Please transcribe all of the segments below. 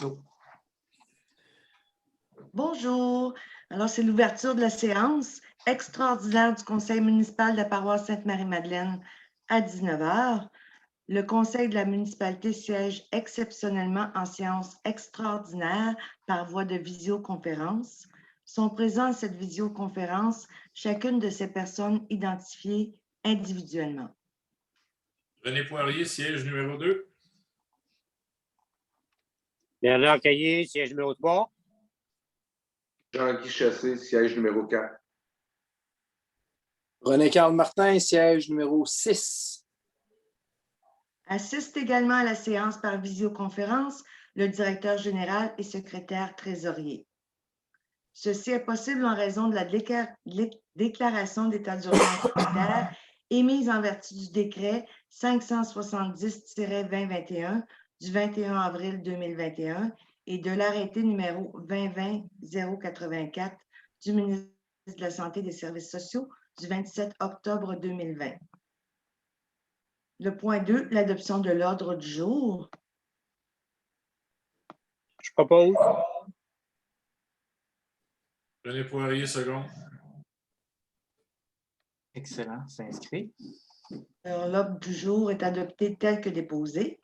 Go. Bonjour. Alors, c'est l'ouverture de la séance extraordinaire du Conseil municipal de la paroisse Sainte-Marie-Madeleine à 19 h. Le Conseil de la municipalité siège exceptionnellement en séance extraordinaire par voie de visioconférence. Sont présents à cette visioconférence chacune de ces personnes identifiées individuellement. René Poirier, siège numéro 2. Bernard Caillé, siège numéro 3. Jean-Guy Chassé, siège numéro 4. René-Carl Martin, siège numéro 6. Assiste également à la séance par visioconférence le directeur général et secrétaire trésorier. Ceci est possible en raison de la déclaration d'état d'urgence sanitaire émise en vertu du décret 570-2021 du 21 avril 2021 et de l'arrêté numéro 2020-084 du ministre de la Santé et des Services sociaux du 27 octobre 2020. Le point 2, l'adoption de l'ordre du jour. Je propose. René Poirier, second. Excellent, c'est inscrit. Alors, l'ordre du jour est adopté tel que déposé.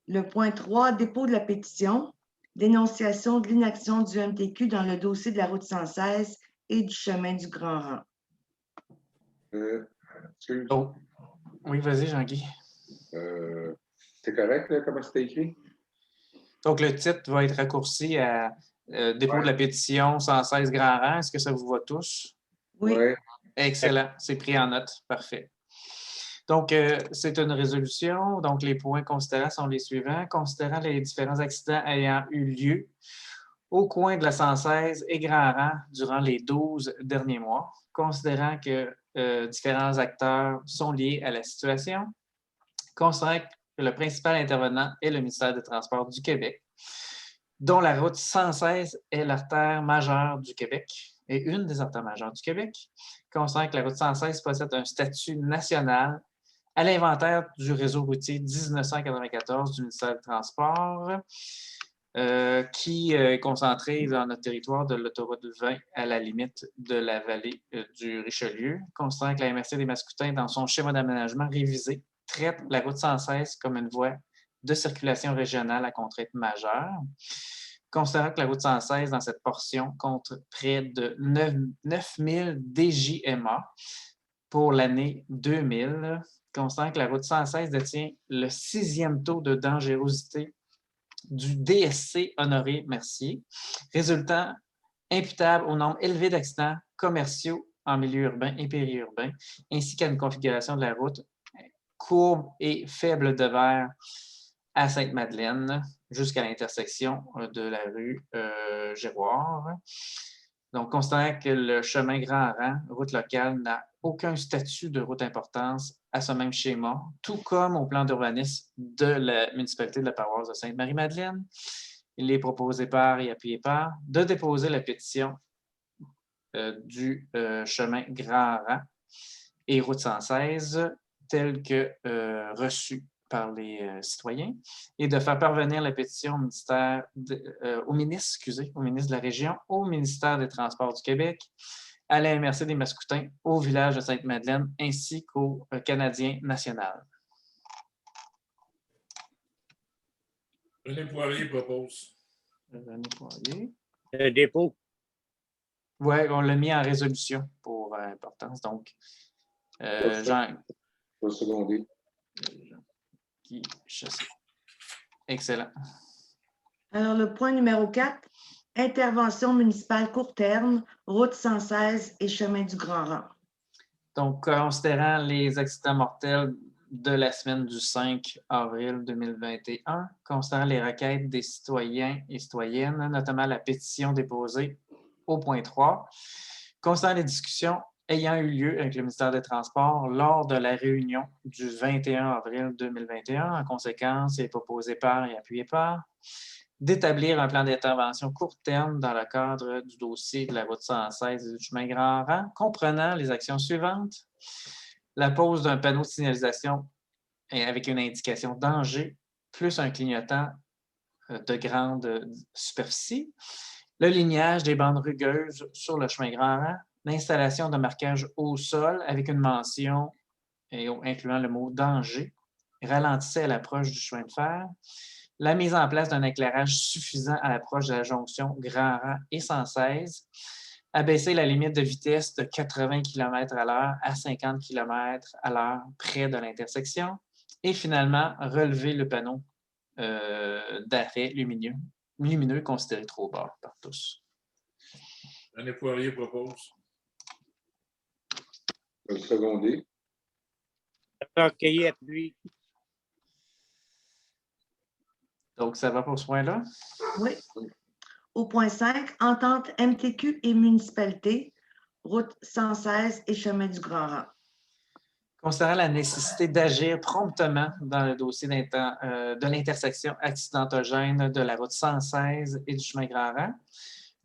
Le point 3, dépôt de la pétition, dénonciation de l'inaction du MTQ dans le dossier de la route 116 et du chemin du Grand Rang. Oh. Oui, vas-y, Jean-Guy. C'est correct, là, comment c'était écrit? Donc, le titre va être raccourci à dépôt de la pétition 116 Grand Rang. Est-ce que ça vous va tous? Oui. Ouais. Excellent, c'est pris en note. Parfait. Donc, c'est une résolution. Donc, les points considérés sont les suivants. Considérant les différents accidents ayant eu lieu au coin de la 116 et Grand Rang durant les 12 derniers mois, considérant que différents acteurs sont liés à la situation, considérant que le principal intervenant est le ministère des Transports du Québec, dont la route 116 est l'artère majeure du Québec et une des artères majeures du Québec, considérant que la route 116 possède un statut national à l'inventaire du réseau routier 1994 du ministère des Transports, qui est concentré dans notre territoire de l'autoroute 20 à la limite de la vallée du Richelieu, considérant que la MRC des Mascoutins, dans son schéma d'aménagement révisé, traite la route 116 comme une voie de circulation régionale à contrainte majeure, considérant que la route 116, dans cette portion, compte près de 9000 DJMA pour l'année 2000, considérant que la route 116 détient le 6e taux de dangerosité du DSC Honoré Mercier, résultant imputable au nombre élevé d'accidents commerciaux en milieu urbain et périurbain, ainsi qu'à une configuration de la route courbe et faible de verre à Sainte-Madeleine jusqu'à l'intersection de la rue Giroir. Donc, considérant que le chemin Grand Rang, route locale, n'a aucun statut de route d'importance à ce même schéma, tout comme au plan d'urbanisme de la municipalité de la paroisse de Sainte-Marie-Madeleine, il est proposé par et appuyé par de déposer la pétition du chemin Grand Rang et route 116 telle que reçue par les citoyens et de faire parvenir la pétition au au ministre de la Région, au ministère des Transports du Québec, à la MRC des Mascoutins, au village de Sainte-Madeleine, ainsi qu'au Canadien national. René Poirier propose. René Poirier. Dépôt. Oui, on l'a mis en résolution pour importance. Donc, Jean... Pas secondé. Qui Chassé. Excellent. Alors, le point numéro 4, intervention municipale court terme, route 116 et chemin du Grand Rang. Donc, considérant les accidents mortels de la semaine du 5 avril 2021, considérant les requêtes des citoyens et citoyennes, notamment la pétition déposée au point 3, considérant les discussions ayant eu lieu avec le ministère des Transports lors de la réunion du 21 avril 2021, en conséquence, il est proposé par et appuyé par d'établir un plan d'intervention court terme dans le cadre du dossier de la route 116 et du chemin Grand Rang, comprenant les actions suivantes. La pose d'un panneau de signalisation avec une indication danger, plus un clignotant de grande superficie, le lignage des bandes rugueuses sur le chemin grand rang, l'installation de marquage au sol avec une mention incluant le mot « danger », ralentissait à l'approche du chemin de fer, la mise en place d'un éclairage suffisant à l'approche de la jonction grand rang et 116, abaisser la limite de vitesse de 80 km/h à 50 km/h près de l'intersection et finalement relever le panneau d'arrêt lumineux considéré trop bas par tous. René Poirier propose. Je vais le seconder. Bernard Caillé appuie. Donc, ça va pour ce point-là? Oui. Au point 5, entente MTQ et municipalité, route 116 et chemin du Grand Rang. Considérant la nécessité d'agir promptement dans le dossier de l'intersection accidentogène de la route 116 et du chemin Grand Rang,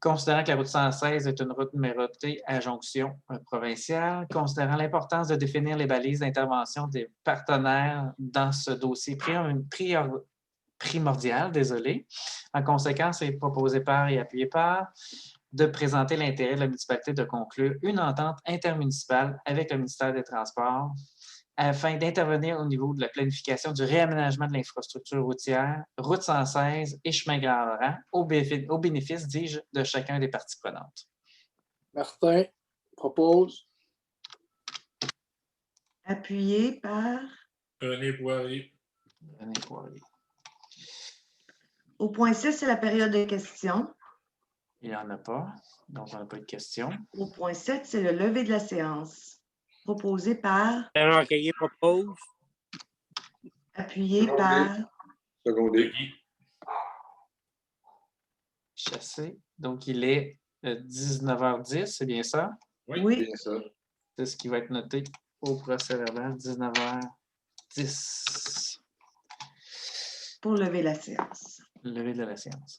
considérant que la route 116 est une route numérotée à jonction provinciale, considérant l'importance de définir les balises d'intervention des partenaires dans ce dossier primordial, en conséquence, est proposé par et appuyé par de présenter l'intérêt de la municipalité de conclure une entente intermunicipale avec le ministère des Transports afin d'intervenir au niveau de la planification du réaménagement de l'infrastructure routière, route 116 et chemin Grand Rang, au bénéfice, dis-je, de chacun des parties prenantes. Martin propose. Appuyé par... René Poirier. René Poirier. Au point 6, c'est la période de questions. Il n'y en a pas, donc on n'a pas de questions. Au point 7, c'est le lever de la séance. Proposé par... Bernard Caillé propose. Appuyé Secondé. par... Secondé. Guy. Chassé. Donc, il est 19h10, c'est bien ça? Oui. Bien ça. C'est ce qui va être noté au procès-verbal, 19h10. Pour lever la séance. Levé de la séance.